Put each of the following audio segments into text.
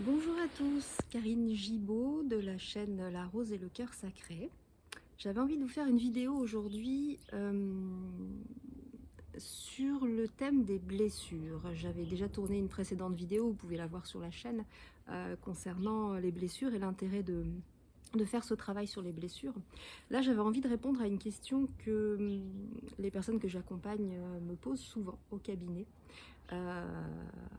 Bonjour à tous, Karine Gibaud de la chaîne La Rose et le Cœur Sacré. J'avais envie de vous faire une vidéo aujourd'hui sur le thème des blessures. J'avais déjà tourné une précédente vidéo, vous pouvez la voir sur la chaîne, concernant les blessures et l'intérêt de faire ce travail sur les blessures. Là, j'avais envie de répondre à une question que les personnes que j'accompagne me posent souvent au cabinet.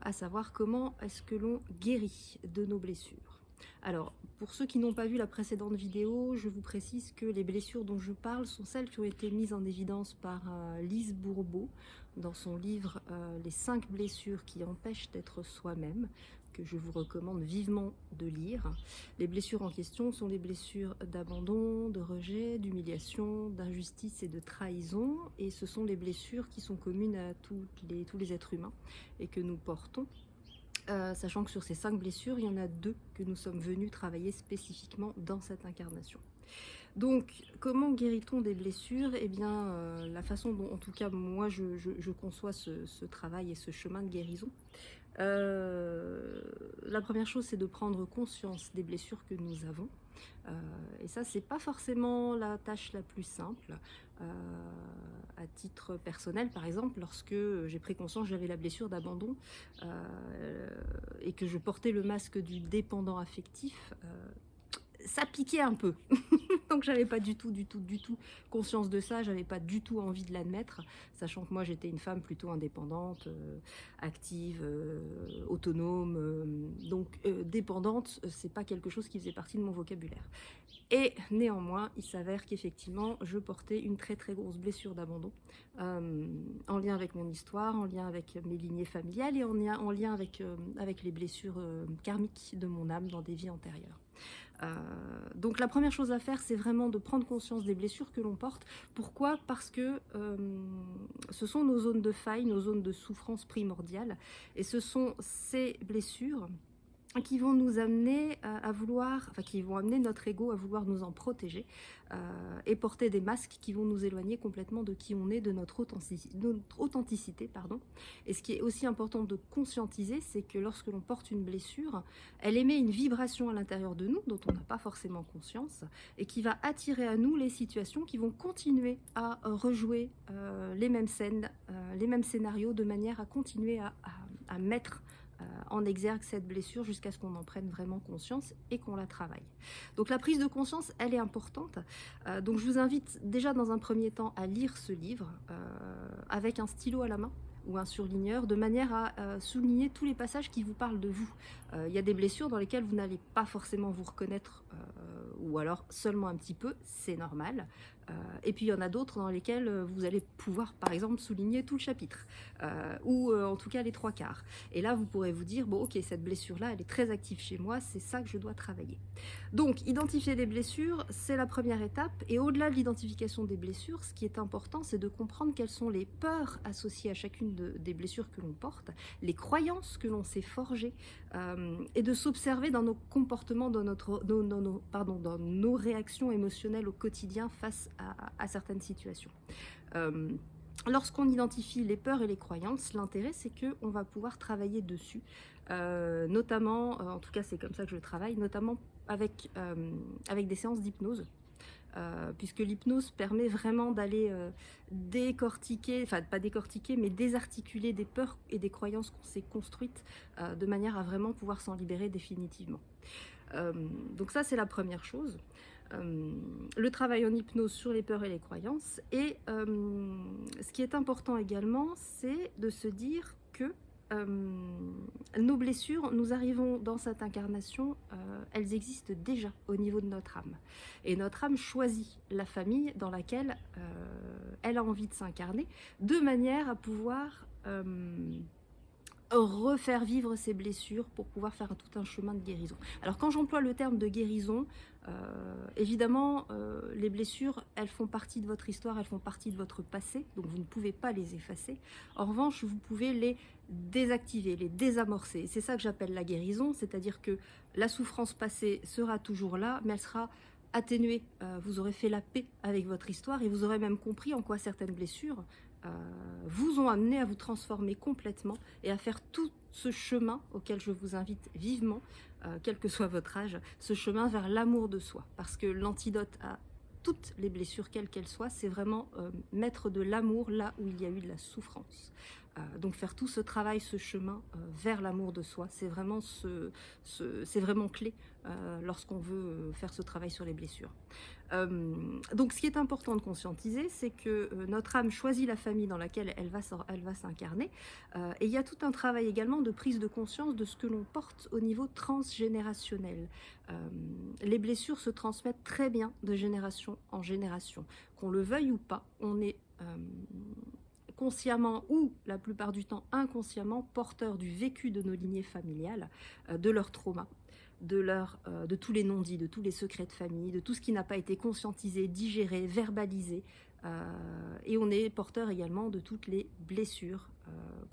À savoir comment est-ce que l'on guérit de nos blessures. Alors, pour ceux qui n'ont pas vu la précédente vidéo, je vous précise que les blessures dont je parle sont celles qui ont été mises en évidence par Lise Bourbeau dans son livre Les 5 blessures qui empêchent d'être soi-même, que je vous recommande vivement de lire. Les blessures en question sont les blessures d'abandon, de rejet, d'humiliation, d'injustice et de trahison, et ce sont les blessures qui sont communes à tous les êtres humains et que nous portons. Sachant que sur ces 5 blessures, il y en a 2 que nous sommes venus travailler spécifiquement dans cette incarnation. Donc, comment guérit-on des blessures? Eh bien, la façon dont, en tout cas, moi, je conçois ce travail et ce chemin de guérison. La première chose, c'est de prendre conscience des blessures que nous avons. Et ça, c'est pas forcément la tâche la plus simple. À titre personnel, par exemple, lorsque j'ai pris conscience que j'avais la blessure d'abandon et que je portais le masque du dépendant affectif, ça piquait un peu. Donc j'avais pas du tout conscience de ça, j'avais pas du tout envie de l'admettre, sachant que moi j'étais une femme plutôt indépendante, active, autonome, dépendante, c'est pas quelque chose qui faisait partie de mon vocabulaire. Et néanmoins, il s'avère qu'effectivement, je portais une très grosse blessure d'abandon, en lien avec mon histoire, en lien avec mes lignées familiales et en lien avec les blessures karmiques de mon âme dans des vies antérieures. Donc la première chose à faire, c'est vraiment de prendre conscience des blessures que l'on porte. Pourquoi? Parce que ce sont nos zones de faille, nos zones de souffrance primordiales, et ce sont ces blessures qui vont nous amener à vouloir, enfin qui vont amener notre ego à vouloir nous en protéger et porter des masques qui vont nous éloigner complètement de qui on est, de notre authenticité, pardon. Et ce qui est aussi important de conscientiser, c'est que lorsque l'on porte une blessure, elle émet une vibration à l'intérieur de nous dont on n'a pas forcément conscience et qui va attirer à nous les situations qui vont continuer à rejouer les mêmes scènes, les mêmes scénarios, de manière à continuer à mettre en exergue cette blessure jusqu'à ce qu'on en prenne vraiment conscience et qu'on la travaille. Donc la prise de conscience, elle est importante. Donc je vous invite déjà dans un premier temps à lire ce livre avec un stylo à la main ou un surligneur, de manière à souligner tous les passages qui vous parlent de vous. Il y a des blessures dans lesquelles vous n'allez pas forcément vous reconnaître, ou alors seulement un petit peu, c'est normal. Et puis il y en a d'autres dans lesquelles vous allez pouvoir par exemple souligner tout le chapitre, ou en tout cas les 3/4. Et là vous pourrez vous dire, bon ok, cette blessure-là, elle est très active chez moi, c'est ça que je dois travailler. Donc identifier les blessures, c'est la première étape. Et au-delà de l'identification des blessures, ce qui est important, c'est de comprendre quelles sont les peurs associées à chacune des blessures que l'on porte, les croyances que l'on s'est forgées, et de s'observer dans nos comportements, dans nos réactions émotionnelles au quotidien face à certaines situations. Lorsqu'on identifie les peurs et les croyances, l'intérêt c'est qu'on va pouvoir travailler dessus, notamment, en tout cas c'est comme ça que je travaille, notamment avec des séances d'hypnose. Puisque l'hypnose permet vraiment d'aller décortiquer, enfin pas décortiquer, mais désarticuler des peurs et des croyances qu'on s'est construites, de manière à vraiment pouvoir s'en libérer définitivement. Donc ça c'est la première chose. Le travail en hypnose sur les peurs et les croyances. Et ce qui est important également, c'est de se dire que nos blessures, nous arrivons dans cette incarnation, elles existent déjà au niveau de notre âme. Et notre âme choisit la famille dans laquelle elle a envie de s'incarner, de manière à pouvoir refaire vivre ses blessures pour pouvoir faire tout un chemin de guérison. Alors quand j'emploie le terme de guérison, évidemment les blessures, elles font partie de votre histoire, elles font partie de votre passé, donc vous ne pouvez pas les effacer. En revanche, vous pouvez les désactiver, les désamorcer. C'est ça que j'appelle la guérison, c'est-à-dire que la souffrance passée sera toujours là, mais elle sera atténuée. Vous aurez fait la paix avec votre histoire et vous aurez même compris en quoi certaines blessures vous ont amené à vous transformer complètement et à faire tout ce chemin auquel je vous invite vivement, quel que soit votre âge, ce chemin vers l'amour de soi. Parce que l'antidote à toutes les blessures, quelles qu'elles soient, c'est vraiment mettre de l'amour là où il y a eu de la souffrance. Donc faire tout ce travail, ce chemin vers l'amour de soi, c'est vraiment, c'est vraiment clé lorsqu'on veut faire ce travail sur les blessures. Donc ce qui est important de conscientiser, c'est que notre âme choisit la famille dans laquelle elle va s'incarner. Et il y a tout un travail également de prise de conscience de ce que l'on porte au niveau transgénérationnel. Les blessures se transmettent très bien de génération en génération. Qu'on le veuille ou pas, on est consciemment ou la plupart du temps inconsciemment porteurs du vécu de nos lignées familiales, de leurs traumas, de tous les non-dits, de tous les secrets de famille, de tout ce qui n'a pas été conscientisé, digéré, verbalisé. Et on est porteur également de toutes les blessures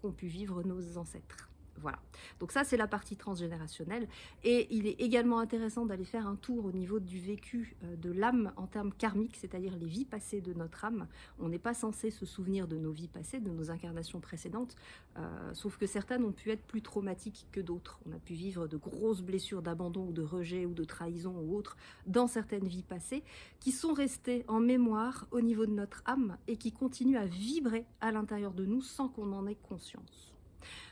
qu'ont pu vivre nos ancêtres. Voilà, donc ça c'est la partie transgénérationnelle, et il est également intéressant d'aller faire un tour au niveau du vécu de l'âme en termes karmiques, c'est-à-dire les vies passées de notre âme. On n'est pas censé se souvenir de nos vies passées, de nos incarnations précédentes, sauf que certaines ont pu être plus traumatiques que d'autres. On a pu vivre de grosses blessures d'abandon ou de rejet ou de trahison ou autres dans certaines vies passées, qui sont restées en mémoire au niveau de notre âme et qui continuent à vibrer à l'intérieur de nous sans qu'on en ait conscience.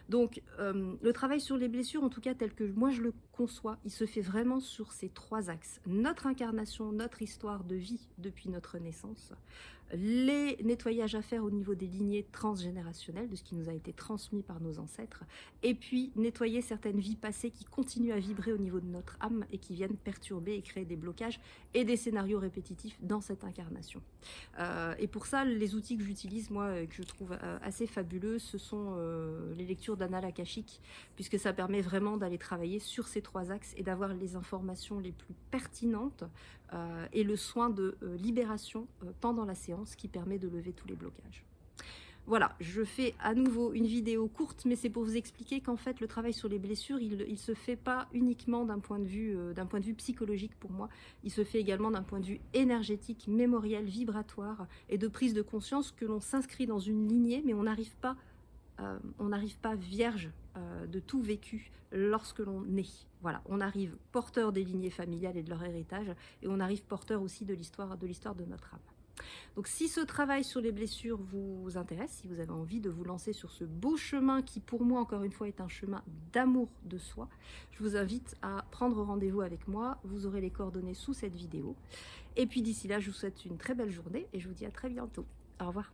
Donc, le travail sur les blessures, en tout cas tel que moi je le conçois, il se fait vraiment sur ces trois axes. Notre incarnation, notre histoire de vie depuis notre naissance, les nettoyages à faire au niveau des lignées transgénérationnelles, de ce qui nous a été transmis par nos ancêtres, et puis nettoyer certaines vies passées qui continuent à vibrer au niveau de notre âme et qui viennent perturber et créer des blocages et des scénarios répétitifs dans cette incarnation. Et pour ça, les outils que j'utilise, moi, que je trouve assez fabuleux, ce sont les lectures d'annales akashiques, puisque ça permet vraiment d'aller travailler sur ces trois axes et d'avoir les informations les plus pertinentes et le soin de libération pendant la séance qui permet de lever tous les blocages. Voilà, je fais à nouveau une vidéo courte, mais c'est pour vous expliquer qu'en fait, le travail sur les blessures, il ne se fait pas uniquement d'un point de vue psychologique pour moi, il se fait également d'un point de vue énergétique, mémoriel, vibratoire, et de prise de conscience que l'on s'inscrit dans une lignée, mais on n'arrive pas vierge de tout vécu lorsque l'on naît. Voilà, on arrive porteur des lignées familiales et de leur héritage, et on arrive porteur aussi de l'histoire de notre âme. Donc si ce travail sur les blessures vous intéresse, si vous avez envie de vous lancer sur ce beau chemin qui pour moi encore une fois est un chemin d'amour de soi, je vous invite à prendre rendez-vous avec moi, vous aurez les coordonnées sous cette vidéo. Et puis d'ici là, je vous souhaite une très belle journée et je vous dis à très bientôt. Au revoir.